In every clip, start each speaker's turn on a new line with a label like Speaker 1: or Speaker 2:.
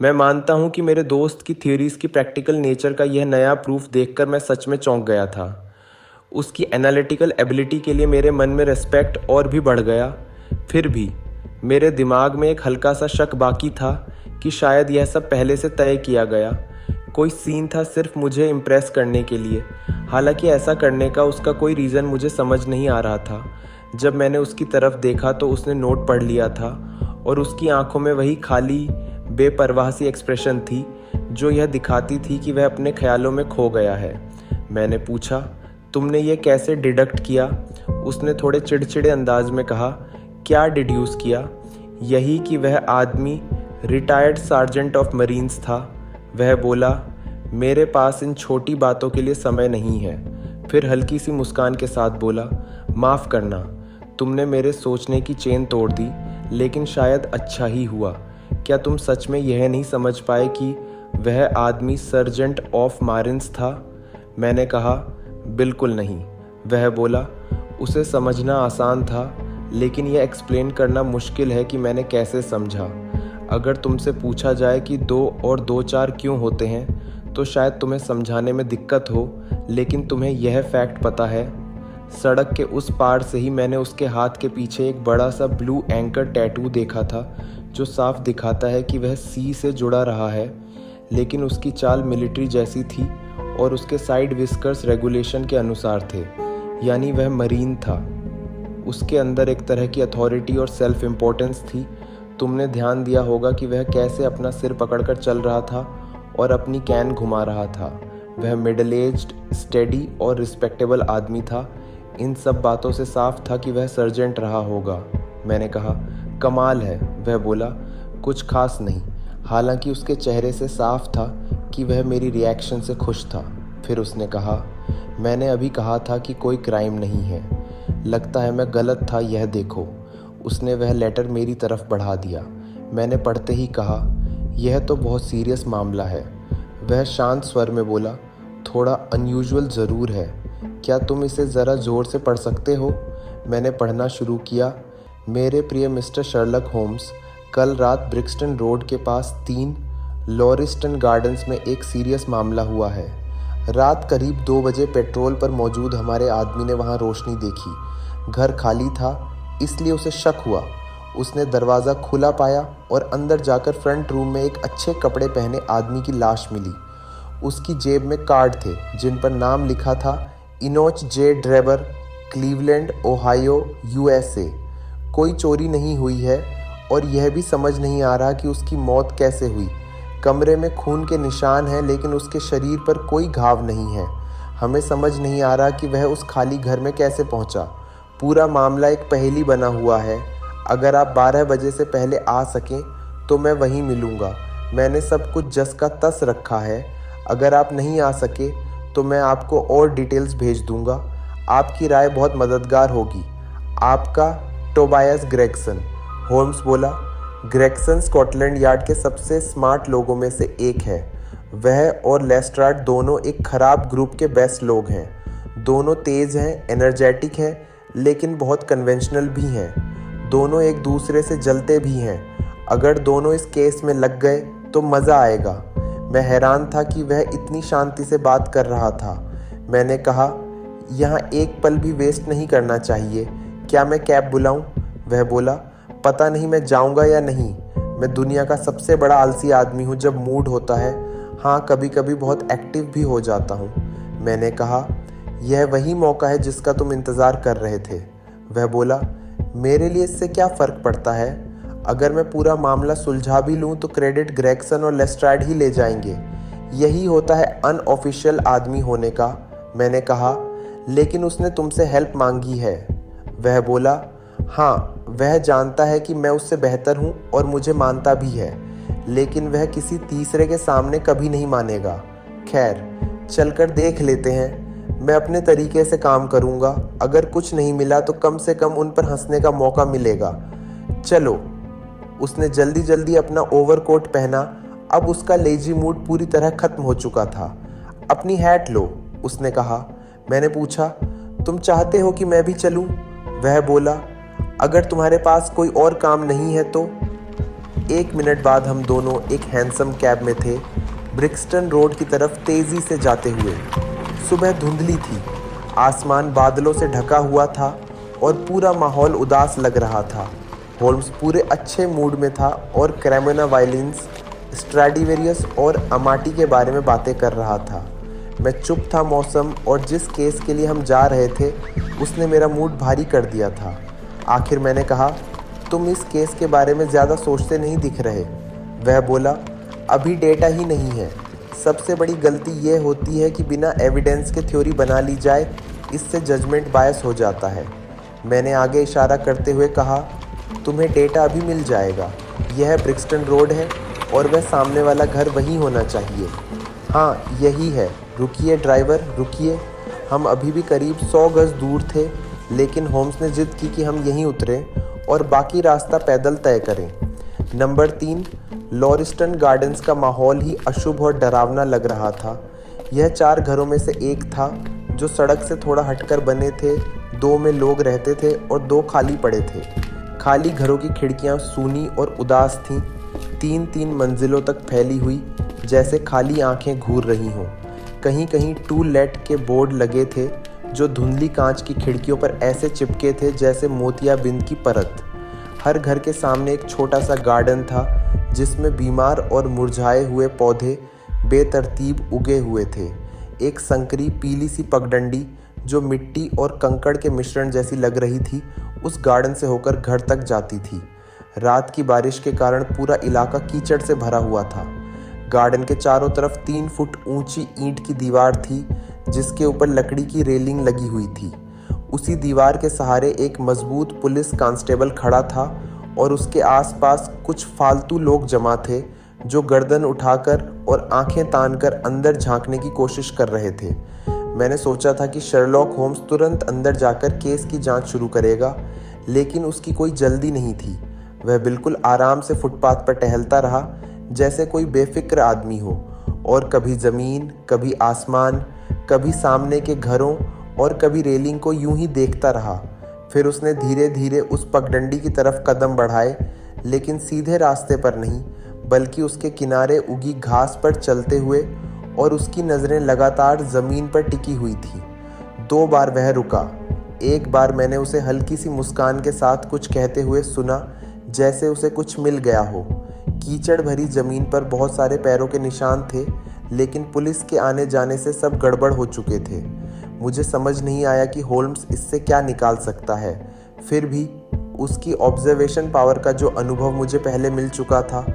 Speaker 1: मैं मानता हूँ कि मेरे दोस्त की थ्योरीज़ की प्रैक्टिकल नेचर का यह नया प्रूफ देखकर मैं सच में चौंक गया था। उसकी एनालिटिकल एबिलिटी के लिए मेरे मन में रिस्पेक्ट और भी बढ़ गया। फिर भी मेरे दिमाग में एक हल्का सा शक बाकी था कि शायद यह सब पहले से तय किया गया कोई सीन था सिर्फ मुझे इम्प्रेस करने के लिए। हालांकि ऐसा करने का उसका कोई रीज़न मुझे समझ नहीं आ रहा था। जब मैंने उसकी तरफ देखा तो उसने नोट पढ़ लिया था और उसकी आंखों में वही खाली बेपरवाह सी एक्सप्रेशन थी जो यह दिखाती थी कि वह अपने ख्यालों में खो गया है। मैंने पूछा, तुमने ये कैसे डिडक्ट किया? उसने थोड़े चिड़चिड़े अंदाज में कहा, क्या डिड्यूस किया? यही कि वह आदमी रिटायर्ड सार्जेंट ऑफ मरीन्स था। वह बोला, मेरे पास इन छोटी बातों के लिए समय नहीं है। फिर हल्की सी मुस्कान के साथ बोला, माफ़ करना, तुमने मेरे सोचने की चेन तोड़ दी, लेकिन शायद अच्छा ही हुआ। क्या तुम सच में यह नहीं समझ पाए कि वह आदमी सर्जेंट ऑफ मारिन्स था? मैंने कहा, बिल्कुल नहीं। वह बोला, उसे समझना आसान था, लेकिन यह एक्सप्लेन करना मुश्किल है कि मैंने कैसे समझा। अगर तुमसे पूछा जाए कि 2 और 2 4 क्यों होते हैं, तो शायद तुम्हें समझाने में दिक्कत हो, लेकिन तुम्हें यह फैक्ट पता है। सड़क के उस पार से ही मैंने उसके हाथ के पीछे एक बड़ा सा ब्लू एंकर टैटू देखा था, जो साफ दिखाता है कि वह सी से जुड़ा रहा है, लेकिन उसकी चाल मिलिट्री जैसी थी और उसके साइड विस्कर्स रेगुलेशन के अनुसार थे, यानी वह मरीन था। उसके अंदर एक तरह की अथॉरिटी और सेल्फ इम्पोर्टेंस थी। तुमने ध्यान दिया होगा कि वह कैसे अपना सिर पकड़कर चल रहा था और अपनी कैन घुमा रहा था। वह मिडल एज्ड, स्टेडी और रिस्पेक्टेबल आदमी था। इन सब बातों से साफ था कि वह सर्जेंट रहा होगा। मैंने कहा, कमाल है। वह बोला, कुछ खास नहीं। हालांकि उसके चेहरे से साफ था कि वह मेरी रिएक्शन से खुश था। फिर उसने कहा, मैंने अभी कहा था कि कोई क्राइम नहीं है। लगता है मैं गलत था, यह देखो। उसने वह लेटर मेरी तरफ बढ़ा दिया। मैंने पढ़ते ही कहा, यह तो बहुत सीरियस मामला है। वह शांत स्वर में बोला, थोड़ा अनयूजुअल ज़रूर है। क्या तुम इसे ज़रा ज़ोर से पढ़ सकते हो? मैंने पढ़ना शुरू किया। मेरे प्रिय मिस्टर शर्लक होम्स, कल रात ब्रिक्सटन रोड के पास 3 लॉरिस्टन गार्डन्स में एक सीरियस मामला हुआ है। रात करीब 2 बजे पेट्रोल पर मौजूद हमारे आदमी ने वहाँ रोशनी देखी। घर खाली था, इसलिए उसे शक हुआ। उसने दरवाज़ा खुला पाया और अंदर जाकर फ्रंट रूम में एक अच्छे कपड़े पहने आदमी की लाश मिली। उसकी जेब में कार्ड थे जिन पर नाम लिखा था, इनोच जे ड्रेवर, क्लीवलैंड, ओहायो, USA। कोई चोरी नहीं हुई है और यह भी समझ नहीं आ रहा कि उसकी मौत कैसे हुई। कमरे में खून के निशान हैं, लेकिन उसके शरीर पर कोई घाव नहीं है। हमें समझ नहीं आ रहा कि वह उस खाली घर में कैसे पहुंचा। पूरा मामला एक पहेली बना हुआ है। अगर आप 12 बजे से पहले आ सकें तो मैं वहीं मिलूँगा। मैंने सब कुछ जस का तस रखा है। अगर आप नहीं आ सके तो मैं आपको और डिटेल्स भेज दूँगा। आपकी राय बहुत मददगार होगी। आपका टोबायस ग्रेगसन। होम्स बोला, ग्रेगसन स्कॉटलैंड यार्ड के सबसे स्मार्ट लोगों में से एक है। वह और लेस्ट्राड दोनों एक ख़राब ग्रुप के बेस्ट लोग हैं। दोनों तेज़ हैं, एनर्जेटिक हैं, लेकिन बहुत कन्वेंशनल भी हैं। दोनों एक दूसरे से जलते भी हैं। अगर दोनों इस केस में लग गए तो मज़ा आएगा। मैं हैरान था कि वह इतनी शांति से बात कर रहा था। मैंने कहा, यहाँ एक पल भी वेस्ट नहीं करना चाहिए। क्या मैं कैब बुलाऊं? वह बोला, पता नहीं मैं जाऊंगा या नहीं। मैं दुनिया का सबसे बड़ा आलसी आदमी हूँ जब मूड होता है। हाँ, कभी कभी बहुत एक्टिव भी हो जाता हूँ। मैंने कहा, यह वही मौका है जिसका तुम इंतज़ार कर रहे थे। वह बोला, मेरे लिए इससे क्या फ़र्क पड़ता है? अगर मैं पूरा मामला सुलझा भी लूँ तो क्रेडिट ग्रेगसन और लेस्ट्राड ही ले जाएंगे। यही होता है अनऑफिशियल आदमी होने का। मैंने कहा, लेकिन उसने तुमसे हेल्प मांगी है। वह बोला, हाँ, वह जानता है कि मैं उससे बेहतर हूँ और मुझे मानता भी है, लेकिन वह किसी तीसरे के सामने कभी नहीं मानेगा। खैर, चलकर देख लेते हैं। मैं अपने तरीके से काम करूँगा। अगर कुछ नहीं मिला तो कम से कम उन पर हंसने का मौका मिलेगा। चलो। उसने जल्दी जल्दी अपना ओवरकोट पहना। अब उसका लेजी मूड पूरी तरह खत्म हो चुका था। अपनी हैट लो, उसने कहा। मैंने पूछा, तुम चाहते हो कि मैं भी चलूं? वह बोला, अगर तुम्हारे पास कोई और काम नहीं है तो। 1 मिनट बाद हम दोनों एक हैंडसम कैब में थे, ब्रिक्सटन रोड की तरफ तेज़ी से जाते हुए। सुबह धुंधली थी, आसमान बादलों से ढका हुआ था और पूरा माहौल उदास लग रहा था। होल्म्स पूरे अच्छे मूड में था और क्रेमोना वायलिन्स, स्ट्रैडिवेरियस और अमाटी के बारे में बातें कर रहा था। मैं चुप था। मौसम और जिस केस के लिए हम जा रहे थे उसने मेरा मूड भारी कर दिया था। आखिर मैंने कहा, तुम इस केस के बारे में ज़्यादा सोचते नहीं दिख रहे। वह बोला, अभी डेटा ही नहीं है। सबसे बड़ी गलती यह होती है कि बिना एविडेंस के थ्योरी बना ली जाए, इससे जजमेंट बायस हो जाता है। मैंने आगे इशारा करते हुए कहा, तुम्हें डेटा अभी मिल जाएगा। यह ब्रिक्सटन रोड है और वह सामने वाला घर वही होना चाहिए। हाँ, यही है। रुकिए ड्राइवर, रुकिए। हम अभी भी करीब 100 गज दूर थे, लेकिन होम्स ने जिद की कि हम यहीं उतरें और बाकी रास्ता पैदल तय करें। नंबर 3, लॉरिस्टन गार्डन्स का माहौल ही अशुभ और डरावना लग रहा था। यह 4 घरों में से एक था जो सड़क से थोड़ा हटकर बने थे। 2 में लोग रहते थे और 2 खाली पड़े थे। खाली घरों की खिड़कियां सूनी और उदास थीं, 3-3 मंजिलों तक फैली हुई, जैसे खाली आंखें घूर रही हों। कहीं कहीं टू लेट के बोर्ड लगे थे जो धुंधली कांच की खिड़कियों पर ऐसे चिपके थे जैसे मोतियाबिंद की परत। हर घर के सामने एक छोटा सा गार्डन था जिसमें बीमार और मुरझाए हुए पौधे बेतरतीब उगे हुए थे। एक संकरी पीली सी पगडंडी जो मिट्टी और कंकड़ के मिश्रण जैसी लग रही थी, उस गार्डन से होकर घर तक जाती थी। रात की बारिश के कारण पूरा इलाका कीचड़ से भरा हुआ था। गार्डन के चारों तरफ 3 फुट ऊंची ईंट की दीवार थी जिसके ऊपर लकड़ी की रेलिंग लगी हुई थी। उसी दीवार के सहारे एक मजबूत पुलिस कांस्टेबल खड़ा था और उसके आसपास कुछ फालतू लोग जमा थे जो गर्दन उठाकर और आंखें तानकर अंदर झांकने की कोशिश कर रहे थे। मैंने सोचा था कि शर्लॉक होम्स तुरंत अंदर जाकर केस की जांच शुरू करेगा, लेकिन उसकी कोई जल्दी नहीं थी। वह बिल्कुल आराम से फुटपाथ पर टहलता रहा जैसे कोई बेफिक्र आदमी हो, और कभी ज़मीन, कभी आसमान, कभी सामने के घरों और कभी रेलिंग को यूं ही देखता रहा। फिर उसने धीरे धीरे उस पगडंडी की तरफ कदम बढ़ाए, लेकिन सीधे रास्ते पर नहीं, बल्कि उसके किनारे उगी घास पर चलते हुए, और उसकी नज़रें लगातार ज़मीन पर टिकी हुई थी। 2 बार वह रुका। एक बार मैंने उसे हल्की सी मुस्कान के साथ कुछ कहते हुए सुना, जैसे उसे कुछ मिल गया हो। कीचड़ भरी ज़मीन पर बहुत सारे पैरों के निशान थे, लेकिन पुलिस के आने जाने से सब गड़बड़ हो चुके थे। मुझे समझ नहीं आया कि होल्म्स इससे क्या निकाल सकता है। फिर भी उसकी ऑब्जर्वेशन पावर का जो अनुभव मुझे पहले मिल चुका था,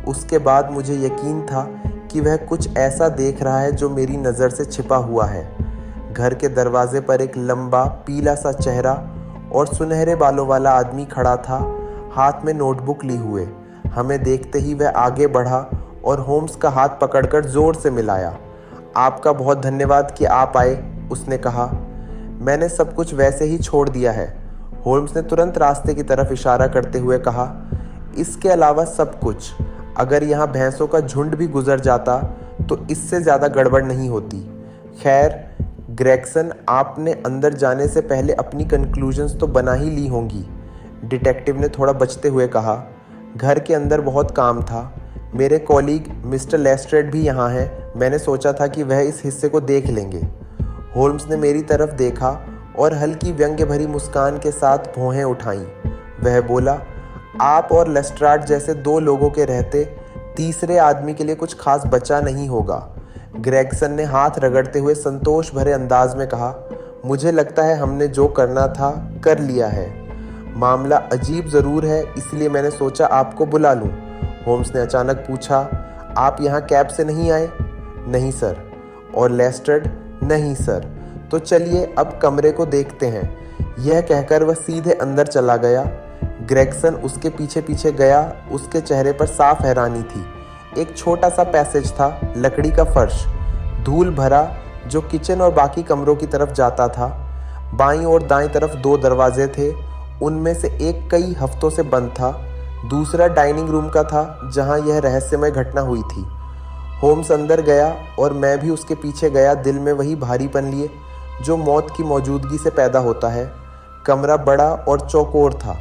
Speaker 1: उसके बाद मुझे यकीन था कि वह कुछ ऐसा देख रहा है जो मेरी नज़र से छिपा हुआ है। घर के दरवाजे पर एक लंबा पीला सा चेहरा और सुनहरे बालों वाला आदमी खड़ा था, हाथ में नोटबुक ली हुए। हमें देखते ही वह आगे बढ़ा और होम्स का हाथ पकड़कर जोर से मिलाया। आपका बहुत धन्यवाद कि आप आए, उसने कहा। मैंने सब कुछ वैसे ही छोड़ दिया है, होल्म्स ने तुरंत रास्ते की तरफ इशारा करते हुए कहा। इसके अलावा सब कुछ। अगर यहाँ भैंसों का झुंड भी गुजर जाता तो इससे ज़्यादा गड़बड़ नहीं होती। खैर ग्रेगसन, आपने अंदर जाने से पहले अपनी कंक्लूजन्स तो बना ही ली होंगी, डिटेक्टिव ने थोड़ा बचते हुए कहा। घर के अंदर बहुत काम था। मेरे कॉलीग मिस्टर लेस्ट्रेड भी यहाँ हैं। मैंने सोचा था कि वह इस हिस्से को देख लेंगे। होल्म्स ने मेरी तरफ देखा और हल्की व्यंग्य भरी मुस्कान के साथ भौहें उठाईं। वह बोला, आप और लेस्ट्राड जैसे 2 लोगों के रहते तीसरे आदमी के लिए कुछ खास बचा नहीं होगा। ग्रेगसन ने हाथ रगड़ते हुए संतोष भरे अंदाज में कहा, मुझे लगता है हमने जो करना था कर लिया है। मामला अजीब ज़रूर है, इसलिए मैंने सोचा आपको बुला लूं। होम्स ने अचानक पूछा, आप यहाँ कैब से नहीं आए? नहीं सर। और लेस्ट्रेड? नहीं सर। तो चलिए अब कमरे को देखते हैं। यह कहकर वह सीधे अंदर चला गया। ग्रेगसन उसके पीछे पीछे गया। उसके चेहरे पर साफ हैरानी थी। एक छोटा सा पैसेज था, लकड़ी का फर्श, धूल भरा, जो किचन और बाकी कमरों की तरफ जाता था। बाईं और दाईं तरफ 2 दरवाजे थे। उनमें से एक कई हफ्तों से बंद था। दूसरा डाइनिंग रूम का था, जहां यह रहस्यमय घटना हुई थी। होम्स अंदर गया और मैं भी उसके पीछे गया, दिल में वही भारीपन लिए जो मौत की मौजूदगी से पैदा होता है। कमरा बड़ा और चौकोर था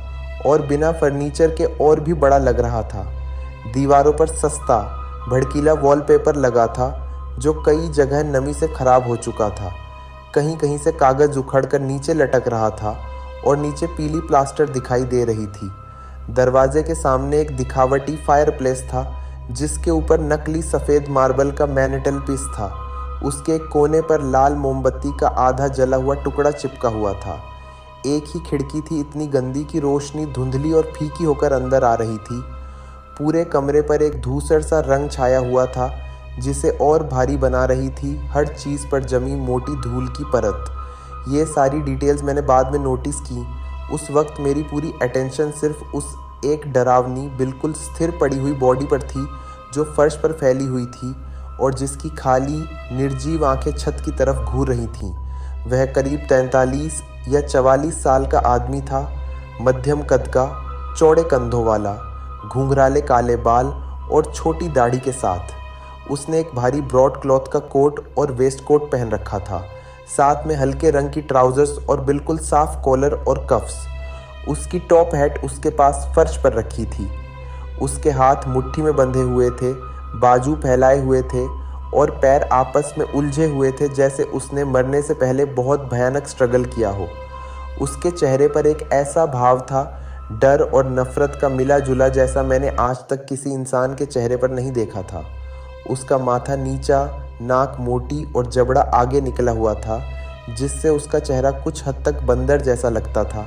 Speaker 1: और बिना फर्नीचर के और भी बड़ा लग रहा था। दीवारों पर सस्ता भड़कीला वॉलपेपर लगा था जो कई जगह नमी से खराब हो चुका था। कहीं कहीं से कागज़ उखड़कर नीचे लटक रहा था और नीचे पीली प्लास्टर दिखाई दे रही थी। दरवाजे के सामने एक दिखावटी फायरप्लेस था जिसके ऊपर नकली सफ़ेद मार्बल का मैनेटल पीस था। उसके एक कोने पर लाल मोमबत्ती का आधा जला हुआ टुकड़ा चिपका हुआ था। एक ही खिड़की थी इतनी गंदी कि रोशनी धुंधली और फीकी होकर अंदर आ रही थी। पूरे कमरे पर एक धूसर सा रंग छाया हुआ था जिसे और भारी बना रही थी हर चीज़ पर जमी मोटी धूल की परत। ये सारी डिटेल्स मैंने बाद में नोटिस की। उस वक्त मेरी पूरी अटेंशन सिर्फ उस एक डरावनी बिल्कुल स्थिर पड़ी हुई बॉडी पर थी जो फर्श पर फैली हुई थी और जिसकी खाली निर्जीव आंखें छत की तरफ घूर रही थीं। वह करीब 43 या 44 साल का आदमी था, मध्यम कद का, चौड़े कंधों वाला, घुंघराले काले बाल और छोटी दाढ़ी के साथ। उसने एक भारी ब्रॉड क्लॉथ का कोट और वेस्ट कोट पहन रखा था, साथ में हल्के रंग की ट्राउजर्स और बिल्कुल साफ कॉलर और कफ्स। उसकी टॉप हैट उसके पास फर्श पर रखी थी। उसके हाथ मुट्ठी में बंधे हुए थे, बाजू फैलाए हुए थे और पैर आपस में उलझे हुए थे जैसे उसने मरने से पहले बहुत भयानक स्ट्रगल किया हो। उसके चेहरे पर एक ऐसा भाव था, डर और नफ़रत का मिला जुला, जैसा मैंने आज तक किसी इंसान के चेहरे पर नहीं देखा था। उसका माथा नीचा, नाक मोटी और जबड़ा आगे निकला हुआ था जिससे उसका चेहरा कुछ हद तक बंदर जैसा लगता था।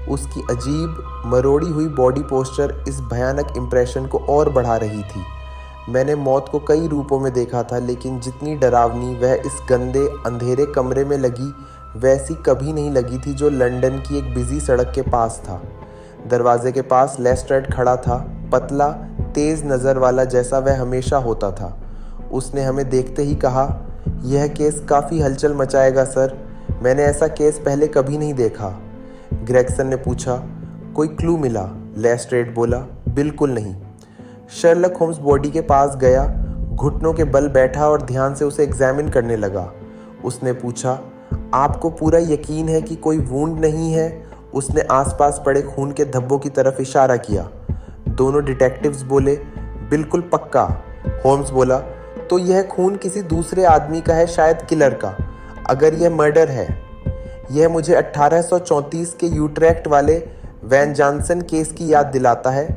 Speaker 1: उसकी अजीब मरोड़ी हुई बॉडी पोस्चर इस भयानक इम्प्रेशन को और बढ़ा रही थी। मैंने मौत को कई रूपों में देखा था, लेकिन जितनी डरावनी वह इस गंदे अंधेरे कमरे में लगी वैसी कभी नहीं लगी थी जो लंदन की एक बिजी सड़क के पास था। दरवाजे के पास लेस्ट्रेड खड़ा था, पतला तेज़ नज़र वाला जैसा वह हमेशा होता था। उसने हमें देखते ही कहा, यह केस काफ़ी हलचल मचाएगा सर, मैंने ऐसा केस पहले कभी नहीं देखा। ग्रेगसन ने पूछा, कोई क्लू मिला? लेस्ट्रेड बोला, बिल्कुल नहीं। शर्लक होम्स बॉडी के पास गया, घुटनों के बल बैठा और ध्यान से उसे एग्जामिन करने लगा। उसने पूछा, आपको पूरा यकीन है कि कोई वुंड नहीं है? उसने आसपास पड़े खून के धब्बों की तरफ इशारा किया। दोनों डिटेक्टिव्स बोले, बिल्कुल पक्का। होम्स बोला, तो यह खून किसी दूसरे आदमी का है, शायद किलर का। अगर यह मर्डर है, यह मुझे 1834 के यूट्रेक्ट वाले वैन जॉनसन केस की याद दिलाता है।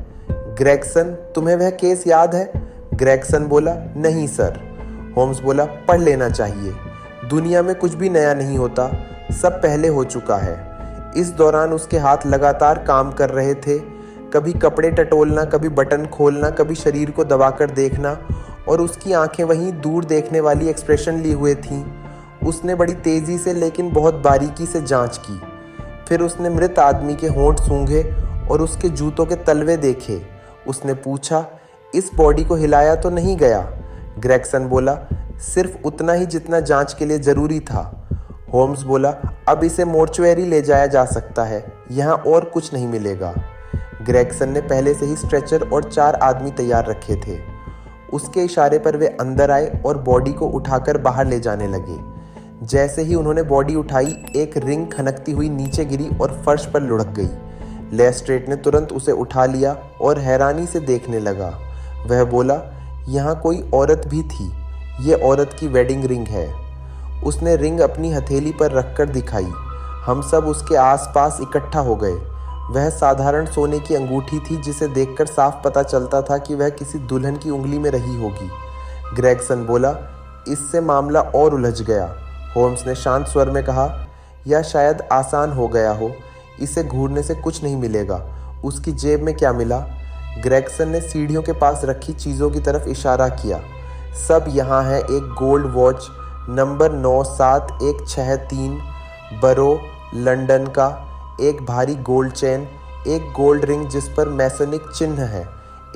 Speaker 1: ग्रेगसन, तुम्हें वह केस याद है? ग्रेगसन बोला, नहीं सर। होम्स बोला, पढ़ लेना चाहिए। दुनिया में कुछ भी नया नहीं होता, सब पहले हो चुका है। इस दौरान उसके हाथ लगातार काम कर रहे थे, कभी कपड़े टटोलना, कभी बटन खोलना, कभी शरीर को दबाकर देखना, और उसकी आंखें वहीं दूर देखने वाली एक्सप्रेशन लिए हुए थीं। उसने बड़ी तेज़ी से लेकिन बहुत बारीकी से जांच की। फिर उसने मृत आदमी के होंठ सूंघे और उसके जूतों के तलवे देखे। उसने पूछा, इस बॉडी को हिलाया तो नहीं गया? ग्रेगसन बोला, सिर्फ उतना ही जितना जांच के लिए ज़रूरी था। होम्स बोला, अब इसे मोर्चुअरी ले जाया जा सकता है, यहाँ और कुछ नहीं मिलेगा। ग्रेगसन ने पहले से ही स्ट्रेचर और 4 आदमी तैयार रखे थे। उसके इशारे पर वे अंदर आए और बॉडी को उठाकर बाहर ले जाने लगे। जैसे ही उन्होंने बॉडी उठाई, एक रिंग खनकती हुई नीचे गिरी और फर्श पर लुढ़क गई। लेस्ट्रेड ने तुरंत उसे उठा लिया और हैरानी से देखने लगा। वह बोला, यहाँ कोई औरत भी थी, ये औरत की वेडिंग रिंग है। उसने रिंग अपनी हथेली पर रखकर दिखाई। हम सब उसके आसपास इकट्ठा हो गए। वह साधारण सोने की अंगूठी थी जिसे देखकर साफ पता चलता था कि वह किसी दुल्हन की उंगली में रही होगी। ग्रेगसन बोला, इससे मामला और उलझ गया। होम्स ने शांत स्वर में कहा, या शायद आसान हो गया हो, इसे घूरने से कुछ नहीं मिलेगा। उसकी जेब में क्या मिला? ग्रेगसन ने सीढ़ियों के पास रखी चीज़ों की तरफ इशारा किया। सब यहाँ है, एक गोल्ड वॉच नंबर 97163 बरो लंदन का, एक भारी गोल्ड चेन, एक गोल्ड रिंग जिस पर मैसोनिक चिन्ह है,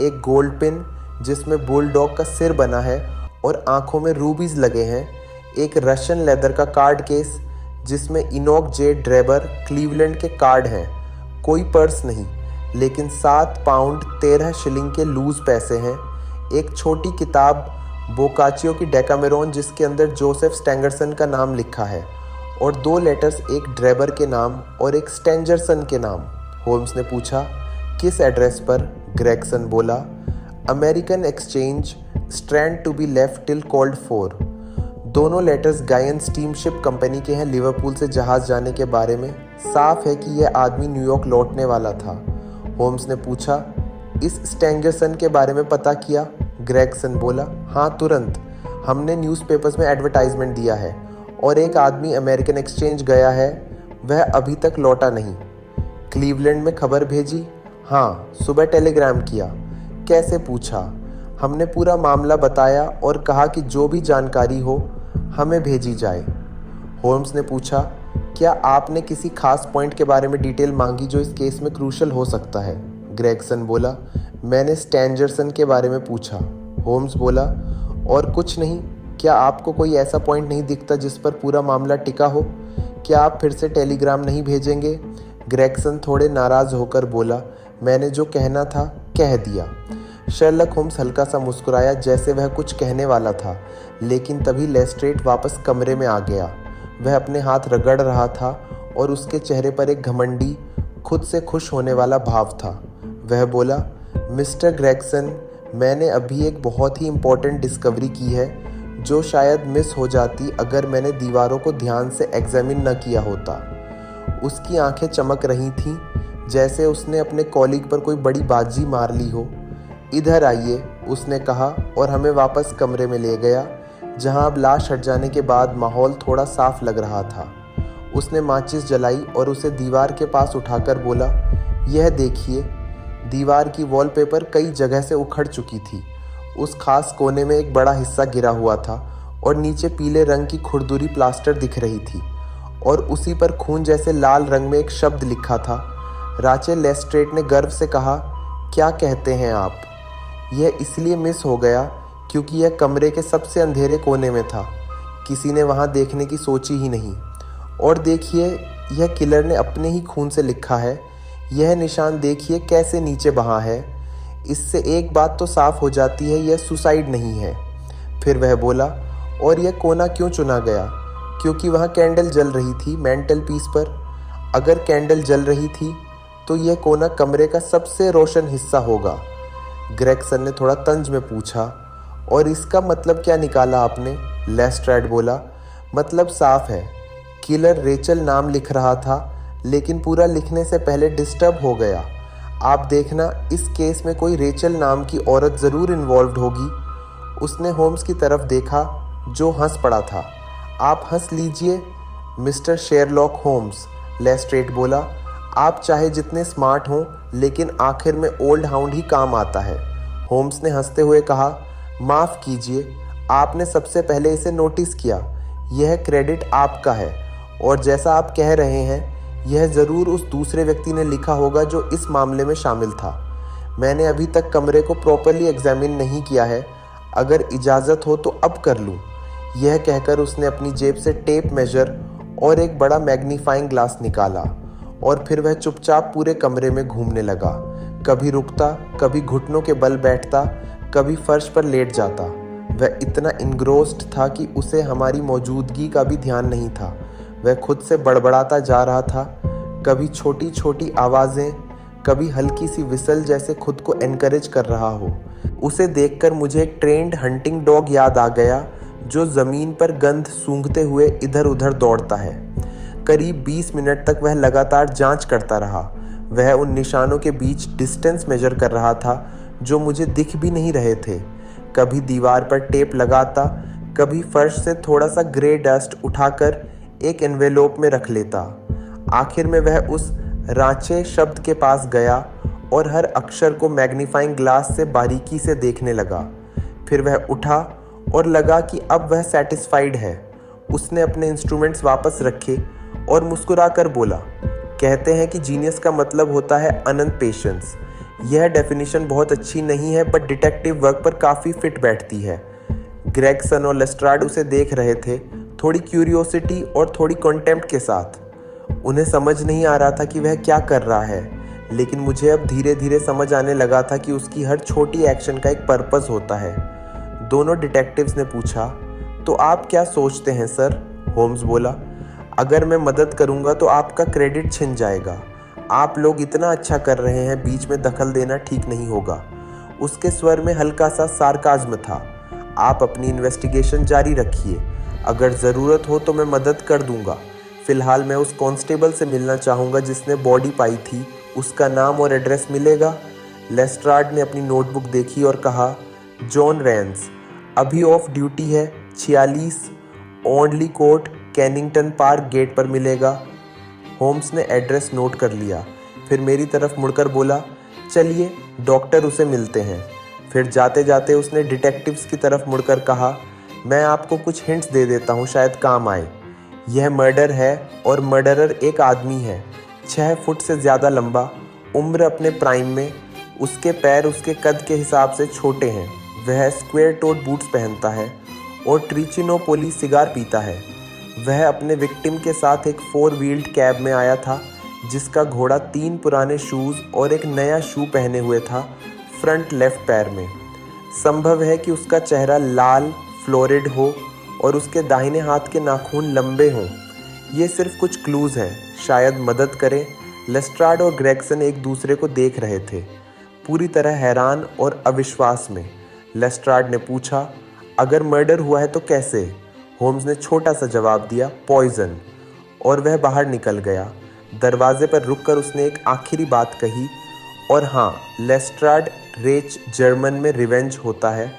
Speaker 1: एक गोल्ड पिन जिसमें बुलडॉग का सिर बना है और आंखों में रूबीज लगे हैं, एक रशियन लेदर का कार्ड केस जिसमें इनोक जे ड्रेबर क्लीवलैंड के कार्ड हैं। कोई पर्स नहीं, लेकिन 7 पाउंड 13 शिलिंग के लूज पैसे हैं। एक छोटी किताब बोकाचियो की डेकामेरोन जिसके अंदर जोसेफ स्टैंगरसन का नाम लिखा है, और 2 लेटर्स, एक ड्रेबर के नाम और एक स्टेंजरसन के नाम। होम्स ने पूछा, किस एड्रेस पर? ग्रेगसन बोला, American exchange Strand to be left till called for. दोनों लेटर्स गायन स्टीमशिप कंपनी के हैं लिवरपूल से जहाज़ जाने के बारे में। साफ है कि यह आदमी न्यूयॉर्क लौटने वाला था। होम्स ने पूछा, इस स्टैंगरसन के बारे में पता किया? ग्रेगसन बोला, हाँ तुरंत। हमने न्यूज़पेपर्स में एडवर्टाइजमेंट दिया है और एक आदमी अमेरिकन एक्सचेंज गया है, वह अभी तक लौटा नहीं। क्लीवलैंड में खबर भेजी? हाँ, सुबह टेलीग्राम किया। कैसे? पूछा। हमने पूरा मामला बताया और कहा कि जो भी जानकारी हो हमें भेजी जाए। होम्स ने पूछा, क्या आपने किसी खास पॉइंट के बारे में डिटेल मांगी जो इस केस में क्रूशल हो सकता है? ग्रेगसन बोला, मैंने स्टैंजरसन के बारे में पूछा। होम्स बोला, और कुछ नहीं? क्या आपको कोई ऐसा पॉइंट नहीं दिखता जिस पर पूरा मामला टिका हो? क्या आप फिर से टेलीग्राम नहीं भेजेंगे? ग्रेगसन थोड़े नाराज़ होकर बोला, मैंने जो कहना था कह दिया। शर्लक होम्स हल्का सा मुस्कुराया जैसे वह कुछ कहने वाला था, लेकिन तभी लेस्ट्रेड वापस कमरे में आ गया। वह अपने हाथ रगड़ रहा था और उसके चेहरे पर एक घमंडी, खुद से खुश होने वाला भाव था। वह बोला, मिस्टर ग्रेगसन, मैंने अभी एक बहुत ही इम्पोर्टेंट डिस्कवरी की है जो शायद मिस हो जाती अगर मैंने दीवारों को ध्यान से एग्जामिन न किया होता। उसकी आंखें चमक रही थीं जैसे उसने अपने कॉलीग पर कोई बड़ी बाजी मार ली हो। इधर आइए, उसने कहा और हमें वापस कमरे में ले गया जहां अब लाश हट जाने के बाद माहौल थोड़ा साफ लग रहा था। उसने माचिस जलाई और उसे दीवार के पास उठाकर बोला, यह देखिए। दीवार की वॉलपेपर कई जगह से उखड़ चुकी थी। उस खास कोने में एक बड़ा हिस्सा गिरा हुआ था और नीचे पीले रंग की खुरदुरी प्लास्टर दिख रही थी और उसी पर खून जैसे लाल रंग में एक शब्द लिखा था। राचेल लेस्ट्रेड ने गर्व से कहा, क्या कहते हैं आप? यह इसलिए मिस हो गया क्योंकि यह कमरे के सबसे अंधेरे कोने में था। किसी ने वहां देखने की सोची ही नहीं। और देखिए, यह किलर ने अपने ही खून से लिखा है। यह निशान देखिए कैसे नीचे बहा है। इससे एक बात तो साफ हो जाती है, यह सुसाइड नहीं है। फिर वह बोला, और यह कोना क्यों चुना गया? क्योंकि वहाँ कैंडल जल रही थी मैंटल पीस पर। अगर कैंडल जल रही थी तो यह कोना कमरे का सबसे रोशन हिस्सा होगा। ग्रेगसन ने थोड़ा तंज में पूछा, और इसका मतलब क्या निकाला आपने? लेस्ट्रेड बोला, मतलब साफ है। किलर रेचल नाम लिख रहा था, लेकिन पूरा लिखने से पहले डिस्टर्ब हो गया। आप देखना, इस केस में कोई रेचल नाम की औरत ज़रूर इन्वॉल्व्ड होगी। उसने होम्स की तरफ देखा जो हंस पड़ा था। आप हंस लीजिए मिस्टर शेरलॉक होम्स, लेस्ट्रेड बोला। आप चाहे जितने स्मार्ट हों, लेकिन आखिर में ओल्ड हाउंड ही काम आता है। होम्स ने हंसते हुए कहा, माफ़ कीजिए, आपने सबसे पहले इसे नोटिस किया। यह क्रेडिट आपका है, और जैसा आप कह रहे हैं, यह ज़रूर उस दूसरे व्यक्ति ने लिखा होगा जो इस मामले में शामिल था। मैंने अभी तक कमरे को प्रॉपर्ली एग्जामिन नहीं किया है। अगर इजाज़त हो तो अब कर लूँ। यह कहकर उसने अपनी जेब से टेप मेजर और एक बड़ा मैग्नीफाइंग ग्लास निकाला और फिर वह चुपचाप पूरे कमरे में घूमने लगा। कभी रुकता, कभी घुटनों के बल बैठता, कभी फर्श पर लेट जाता। वह इतना इनग्रोस्ड था कि उसे हमारी मौजूदगी का भी ध्यान नहीं था। वह खुद से बड़बड़ाता जा रहा था, कभी छोटी छोटी आवाज़ें, कभी हल्की सी विसल जैसे खुद को एनकरेज कर रहा हो। उसे देखकर मुझे एक ट्रेंड हंटिंग डॉग याद आ गया जो ज़मीन पर गंध सूंघते हुए इधर उधर दौड़ता है। करीब 20 मिनट तक वह लगातार जांच करता रहा। वह उन निशानों के बीच डिस्टेंस मेजर कर रहा था जो मुझे दिख भी नहीं रहे थे। कभी दीवार पर टेप लगाता, कभी फर्श से थोड़ा सा ग्रे डस्ट उठाकर एक एनवेलोप में रख लेता। आखिर में वह उस रांचे शब्द के पास गया और हर अक्षर को मैग्नीफाइंग ग्लास से बारीकी से देखने लगा। फिर वह उठा और लगा कि अब वह सेटिस्फाइड है। उसने अपने इंस्ट्रूमेंट्स वापस रखे और मुस्कुराकर बोला, कहते हैं कि जीनियस का मतलब होता है अनंत पेशेंस। यह डेफिनेशन बहुत अच्छी नहीं है, बट डिटेक्टिव वर्क पर काफ़ी फिट बैठती है। ग्रेगसन और लेस्ट्राड उसे देख रहे थे, थोड़ी क्यूरियोसिटी और थोड़ी कॉन्टेम्प्ट के साथ। उन्हें समझ नहीं आ रहा था कि वह क्या कर रहा है, लेकिन मुझे अब धीरे धीरे समझ आने लगा था कि उसकी हर छोटी एक्शन का एक पर्पस होता है। दोनों डिटेक्टिव्स ने पूछा, तो आप क्या सोचते हैं सर? होम्स बोला, अगर मैं मदद करूंगा तो आपका क्रेडिट छिन जाएगा। आप लोग इतना अच्छा कर रहे हैं, बीच में दखल देना ठीक नहीं होगा। उसके स्वर में हल्का सा सार्काज्म था। आप अपनी इन्वेस्टिगेशन जारी रखिए, अगर ज़रूरत हो तो मैं मदद कर दूंगा। फ़िलहाल मैं उस कांस्टेबल से मिलना चाहूँगा जिसने बॉडी पाई थी, उसका नाम और एड्रेस मिलेगा? लेस्ट्राड ने अपनी नोटबुक देखी और कहा, जॉन रेंस, अभी ऑफ ड्यूटी है, 46 only court, Kennington park gate पर मिलेगा। होम्स ने एड्रेस नोट कर लिया, फिर मेरी तरफ मुड़कर बोला, चलिए डॉक्टर, उसे मिलते हैं। फिर जाते जाते उसने डिटेक्टिव्स की तरफ मुड़कर कहा, मैं आपको कुछ हिंट्स दे देता हूँ, शायद काम आए। यह मर्डर है और मर्डरर एक आदमी है, 6 फुट से ज़्यादा लंबा, उम्र अपने प्राइम में। उसके पैर उसके कद के हिसाब से छोटे हैं। वह स्क्वायर टोड बूट्स पहनता है और ट्रिचिनोपोली सिगार पीता है। वह अपने विक्टिम के साथ एक 4 व्हील्ड कैब में आया था, जिसका घोड़ा 3 पुराने शूज़ और एक नया शू पहने हुए था फ्रंट लेफ्ट पैर में। संभव है कि उसका चेहरा लाल फ्लोरिड हो और उसके दाहिने हाथ के नाखून लंबे हों। ये सिर्फ कुछ क्लूज़ हैं, शायद मदद करें। लेस्ट्राड और ग्रेगसन एक दूसरे को देख रहे थे, पूरी तरह हैरान और अविश्वास में। लेस्ट्राड ने पूछा, अगर मर्डर हुआ है तो कैसे? होम्स ने छोटा सा जवाब दिया, पॉइजन। और वह बाहर निकल गया। दरवाजे पर रुककर उसने एक आखिरी बात कही, और हाँ, लेस्ट्राड, रेच जर्मन में रिवेंज होता है,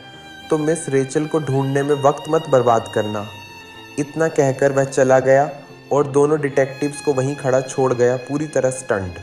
Speaker 1: तो मिस रेचल को ढूंढने में वक्त मत बर्बाद करना। इतना कहकर वह चला गया और दोनों डिटेक्टिव्स को वहीं खड़ा छोड़ गया, पूरी तरह स्टंट।